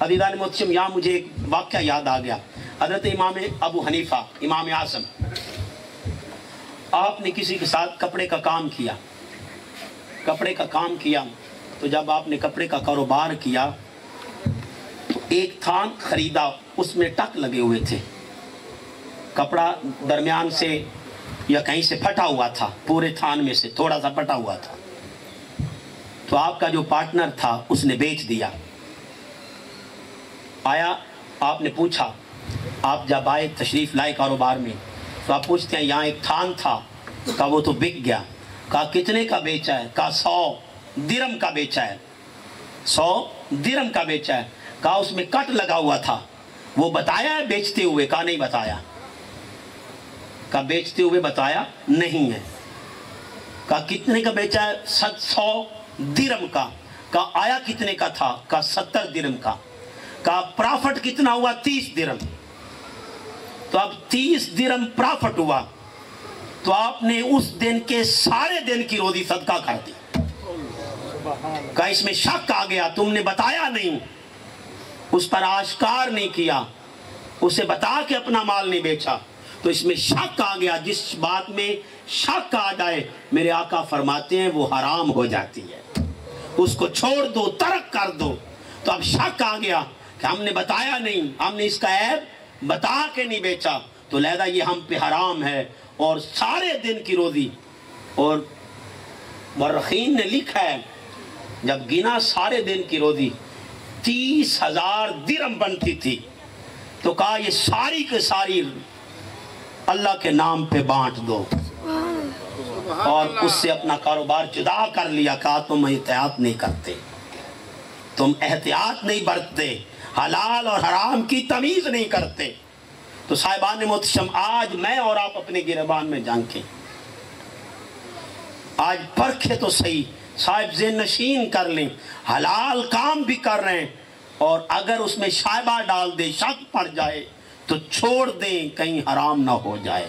अज़ीज़ान मोहतरम, यहाँ मुझे एक वाक़या याद आ गया। हज़रत इमाम अबू हनीफ़ा, इमाम आज़म, आपने किसी के साथ कपड़े का काम किया, कपड़े का काम किया, तो जब आपने कपड़े का कारोबार किया तो एक थान ख़रीदा, उसमें टक लगे हुए थे, कपड़ा दरमियान से या कहीं से फटा हुआ था, पूरे थान में से थोड़ा सा फटा हुआ था। तो आपका जो पार्टनर था उसने बेच दिया। आया, आपने पूछा, आप जब आए तशरीफ़ लाए कारोबार में, तो आप पूछते हैं यहाँ एक थान था, कहा वो तो बिक गया। कहा कितने का बेचा है? कहा 100 दिरहम का बेचा है, 100 दिरहम का बेचा है। कहा उसमें कट लगा हुआ था, वो बताया है बेचते हुए? कहा नहीं बताया। कहा बेचते हुए बताया नहीं है। कहा कितने का बेचा है? 100 दिरहम का। कहा आया कितने का था? कहा 70 दिरहम का। कहा प्रॉफिट कितना हुआ? 30 दिरहम। तो अब 30 दिरहम प्रॉफिट हुआ, तो आपने उस दिन के सारे दिन की रोजी सदका कर दी। कहा इसमें शक आ गया, तुमने बताया नहीं, उस पर आश्कार नहीं किया, उसे बता के अपना माल नहीं बेचा, तो इसमें शक आ गया। जिस बात में शक आ जाए, मेरे आका फरमाते हैं वो हराम हो जाती है, उसको छोड़ दो, तर्क कर दो। तो अब शक आ गया कि हमने बताया नहीं, हमने इसका ऐब बता के नहीं बेचा, तो लिहाजा ये हम पे हराम है, और सारे दिन की रोज़ी। और मर्रखीन ने लिखा है, जब गिना सारे दिन की रोज़ी 30,000 दिरहम बनती थी, तो कहा ये सारी के सारी अल्लाह के नाम पे बांट दो, और उससे अपना कारोबार जुदा कर लिया। कहा तुम एहतियात नहीं करते, तुम एहतियात नहीं बरतते, हलाल और हराम की तमीज़ नहीं करते। तो साहिबान मोहतरम, आज मैं और आप अपने गिरबान में झांकें, आज परखे तो सही, साहिब ज़ेन नशीन कर लें, हलाल काम भी कर रहे हैं, और अगर उसमें शायबा डाल दे, शक पड़ जाए तो छोड़ दें, कहीं हराम ना हो जाए।